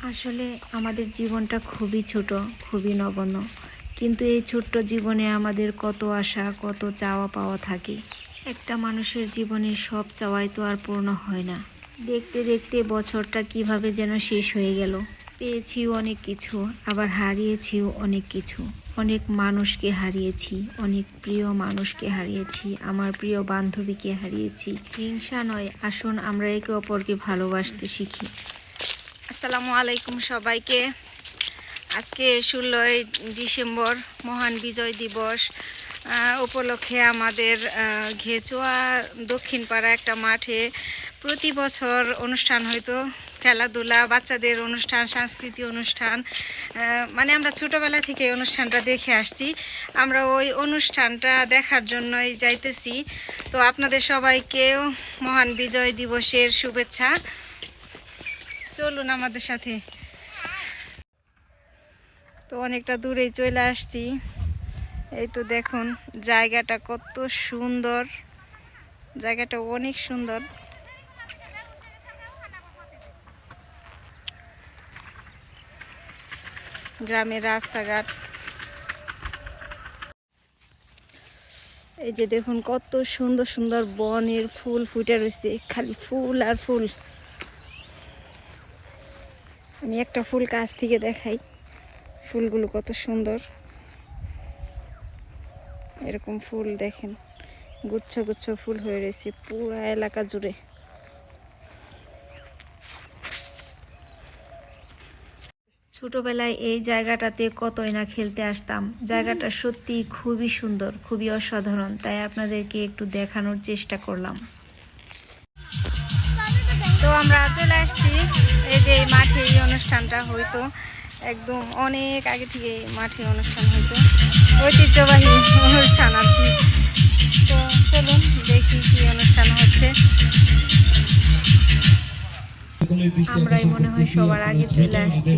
আসলে আমাদের জীবনটা খুবই ছোট, খুবই নগণ্য, কিন্তু এই ছোট্ট জীবনে আমাদের কত আশা, কত চাওয়া পাওয়া থাকে। একটা মানুষের জীবনে সব চাওয়াই তো আর পূর্ণ হয় না। দেখতে দেখতে বছরটা কিভাবে যেন শেষ হয়ে গেল। পেয়েছিও অনেক কিছু, আবার হারিয়েছিও অনেক কিছু। অনেক মানুষকে হারিয়েছি, অনেক প্রিয় মানুষকে হারিয়েছি, আমার প্রিয় বান্ধবীকে হারিয়েছি। হিংসা নয়, আসুন আমরা একে অপরকে ভালোবাসতে শিখি। আসসালামু আলাইকুম সবাইকে। আজকে 16ই ডিসেম্বর মহান বিজয় দিবস উপলক্ষে আমাদের ঘেচুয়া দক্ষিণপাড়া একটা মাঠে প্রতি বছর অনুষ্ঠান হয়তো, খেলাধুলা, বাচ্চাদের অনুষ্ঠান, সাংস্কৃতিক অনুষ্ঠান, মানে আমরা ছোটোবেলা থেকে এই অনুষ্ঠানটা দেখে আসছি। আমরা ওই অনুষ্ঠানটা দেখার জন্যই যাইতেছি। তো আপনাদের সবাইকেও মহান বিজয় দিবসের শুভেচ্ছা। চলুন আমাদের সাথে। তো অনেকটা দূরেই চলে আসছি। এই তো দেখুন জায়গাটা কত সুন্দর, জায়গাটা অনেক সুন্দর। গ্রামের রাস্তাঘাট, এই যে দেখুন কত সুন্দর সুন্দর বনের ফুল ফুটে রয়েছে, খালি ফুল আর ফুল। আমি একটা ফুল কাছ থেকে দেখাই, ফুলগুলো কত সুন্দর। এরকম ফুল দেখেন, গুচ্ছ গুচ্ছ ফুল হয়ে রয়েছে পুরো এলাকা জুড়ে। ছোটবেলায় এই জায়গাটাতে কতই না খেলতে আসতাম। জায়গাটা সত্যি খুবই সুন্দর, খুবই অসাধারণ, তাই আপনাদেরকে একটু দেখানোর চেষ্টা করলাম। তো আমরা চলে আসছি এই যে মাঠে, এই অনুষ্ঠানটা হয়তো একদম অনেক আগে থেকে মাঠে অনুষ্ঠান হইতো, ঐতিহ্যবাহী অনুষ্ঠান আর কি। তো চলুন দেখি কি অনুষ্ঠান হচ্ছে। আমরাই মনে হয় সবার আগে চলে আসছি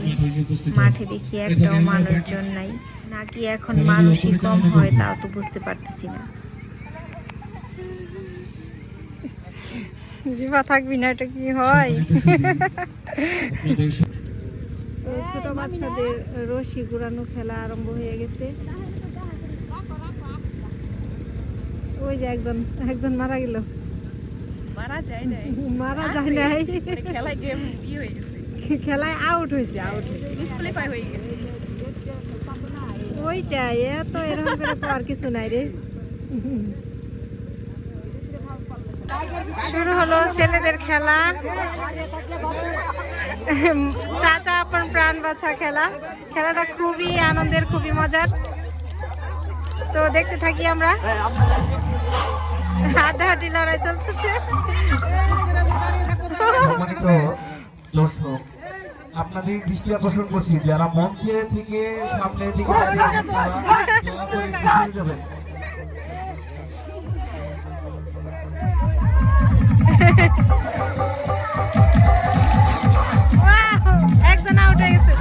মাঠে, দেখি একটাও মানুষজন নাই, নাকি এখন মানুষই কম হয় তাও তো বুঝতে পারতেছি না। জিভা থাকবি না, এটা কি হয়? ছোট বাচ্চাদের রশি ঘুরানো খেলা আরম্ভ হয়ে গেছে। ওই যে একজন একজন মারা গেল। মারা যায় নাই, খেলায় আউট হয়েছে, ওইটাই এত এরকম করে তো আর কিছু নাই রে। শুরু হলো ছেলেদের খেলা, চাচা আপন প্রাণ বাঁচা খেলা। খেলাটা খুবই আনন্দের, খুবই মজার। তো দেখতে থাকি আমরা। হাড্ডাহাড্ডি লড়াই চলতেছে। আপনাদের দৃষ্টি আকর্ষণ করছি, যারা মঞ্চে থেকে সামনের দিকে একজন আউট হয়ে গেছে।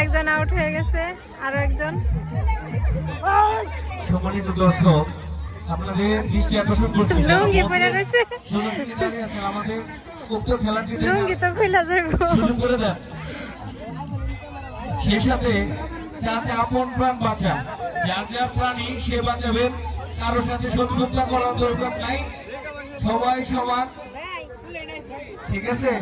একজন আউট হয়ে গেছে, আরো একজন। সম্মানিত দর্শক, আপনাদের দৃষ্টি আকর্ষণ করছি, লুঙ্গি পরে রয়েছে, আমাদের উক্ত খেলাটি লুঙ্গি তো খুলে যাবে, শুরু করে দেন। সেই সাথে চাচা আপন প্রাণ বাঁচা, যার যার প্রাণী সে বাঁচাবেন, কারোর সাথে শত্রুতা করার দরকার নাই, সবাই সমান, ঠিক আছে?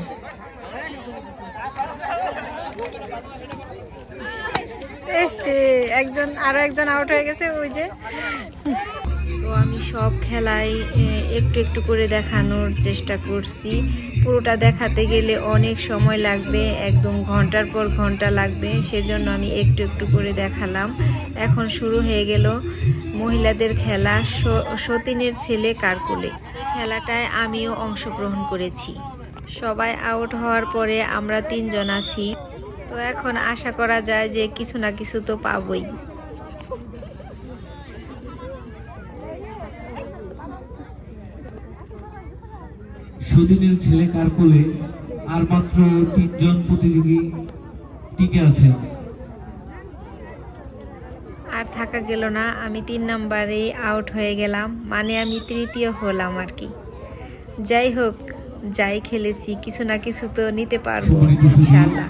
একজন আরো একজন আউট হয়ে গেছে, ওই যে। তো আমি সব খেলাই একটু একটু করে দেখানোর চেষ্টা করছি। পুরোটা দেখাতে গেলে অনেক সময় লাগবে, একদম ঘন্টার পর ঘন্টা লাগবে, সেজন্য আমি একটু একটু করে দেখালাম। এখন শুরু হয়ে গেল মহিলাদের খেলা, সতীনের ছেলে কার কোলে। এই খেলাটায় আমিও অংশগ্রহণ করেছি। সবাই আউট হওয়ার পরে আমরা 3 জন আছি। তো এখন আশা করা যায় যে কিছু না কিছু তো পাবই। সুদিনের ছেলে কার কোলে আর মাত্র 3 জন প্রতিযোগী টিকে আছেন। আর থাকা গেল না, আমি 3 নম্বরে আউট হয়ে গেলাম, মানে আমি তৃতীয় হলাম আর কি। যাই হোক, যাই খেলেছি কিছু না কিছু তো নিতে পারবো ইনশাআল্লাহ।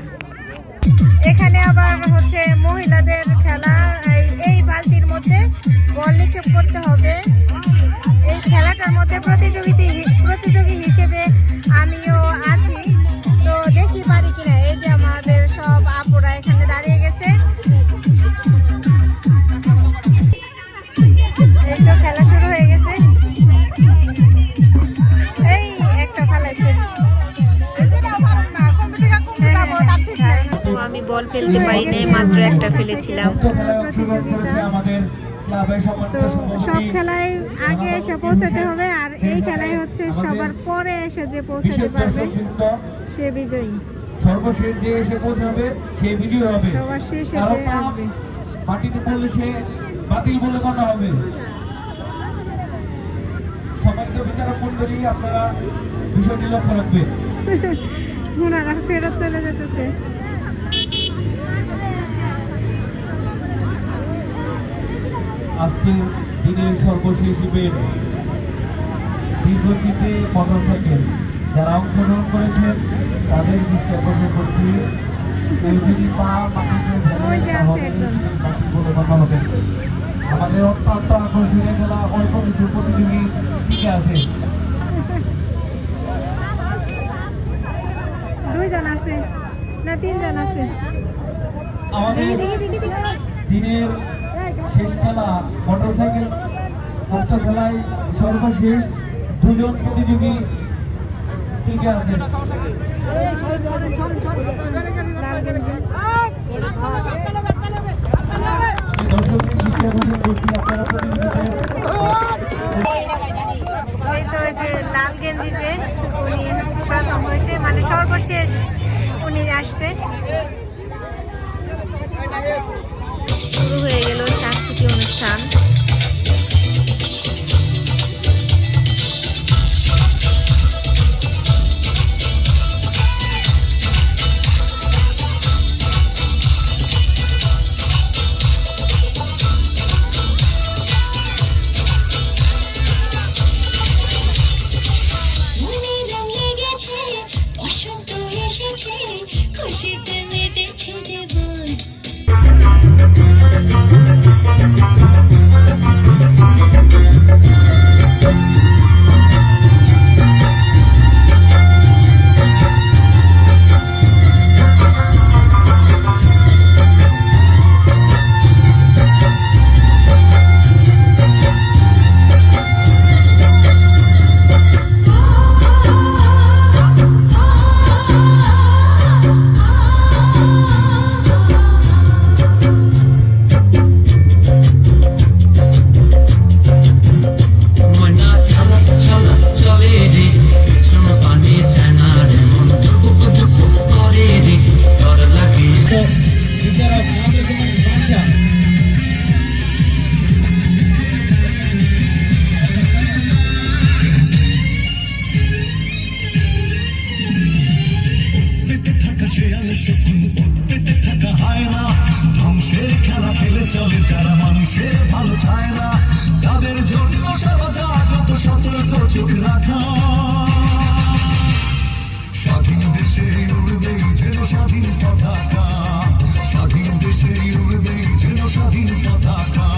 এখানে আবার হচ্ছে মহিলাদের খেলা, এই বালতির মধ্যে বল নিক্ষেপ করতে হবে। এই খেলাটার মধ্যে প্রতিযোগী হিসেবে আমিও আছি, তো দেখি পারি কিনা। এই যে আমাদের সব আপুরা এখানে দাঁড়িয়ে গেছে, এই তো খেলা শুরু হয়ে গেছে। এই একটা ফেলাইছে, আমি বল ফেলতে পারি নাই, মাত্র একটা ফেলেছিলাম। সব খেলায় আগে এসে পৌঁছাতে হবে, আর এই খেলায় হচ্ছে সবার পরে এসে যে পৌঁছাতে পারবে সে বিজয়ী। সর্বশেষ যে এসে পৌঁছাবে সে বিজয়ী হবে। সবার শেষে আসবে, মাটিতে পড়লে সে বাতিল বলে মনে হবে। সম্মানিত বিচারক মণ্ডলী, আপনারা বিষয়টি লক্ষ্য রাখবেন। ওনারা ফেরত চলে যেতেছে। আজকে দিনের সর্বশেষ ইভেন্ট দীর্ঘগতিতে মোটরসাইকেল। যারা অংশগ্রহণ করেছেন তাদের দৃষ্টি আকর্ষণ করছি, কেউ যদি পা মাটিতে ফেলে তাহলে বাতিল বলে মনে হবে। আমাদের অত্যন্ত আকর্ষণীয় খেলা, অল্প কিছু প্রতিযোগী টিকে আছে। 2 জন আছে না 3 জন আছে। আমাদের দিনের শেষ খেলা মোটরসাইকেল মুক্ত খেলায় সর্বশেষ 2 জন প্রতিযোগী টিকে আছে। এই তো এই যে লাল গেঞ্জি যে উনি প্রথম হয়েছে, মানে সর্বশেষ উনি আসছে। শুরু হয়ে গেল সাংস্কৃতিক অনুষ্ঠান। খুশিতে মেতেছে জীবন। ধ্বংসের খেলা খেলে চলে যারা মানুষের ভালো চায় না, তাদের জন্য সজাগত সতর্ক চোখ রাখা। স্বাধীন দেশে উড়বেই যেন স্বাধীন পতাকা, স্বাধীন দেশে উড়বেই যেন স্বাধীন পতাকা।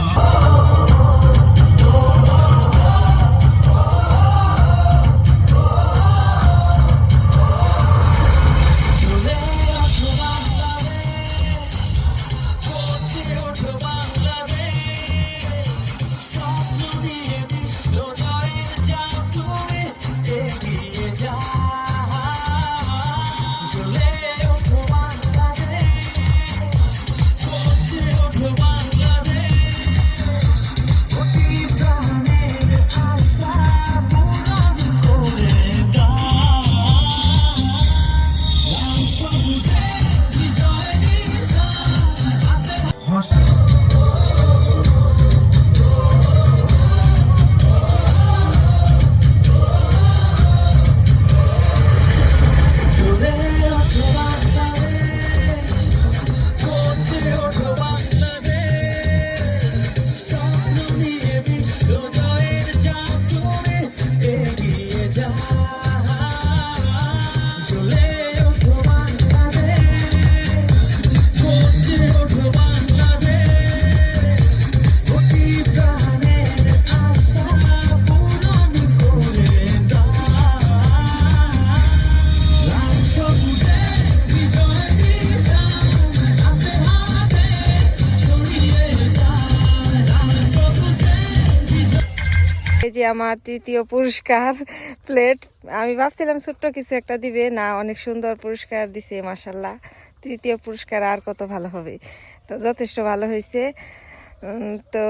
এই যে আমার তৃতীয় পুরস্কার প্লেট। আমি ভাবছিলাম ছোট্ট কিছু একটা দিবে, না অনেক সুন্দর পুরস্কার দিছে মাশাল্লাহ। তৃতীয় পুরস্কার আর কত ভালো হবে, তো যথেষ্ট ভালো হয়েছে। তো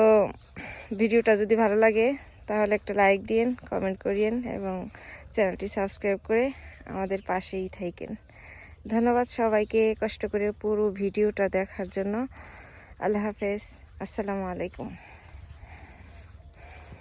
ভিডিওটা যদি ভালো লাগে তাহলে একটা লাইক দিন, কমেন্ট করিয়েন এবং চ্যানেলটি সাবস্ক্রাইব করে আমাদের পাশেই থাকেন। ধন্যবাদ সবাইকে কষ্ট করে পুরো ভিডিওটা দেখার জন্য। আল্লাহ হাফেজ, আসসালামু আলাইকুম।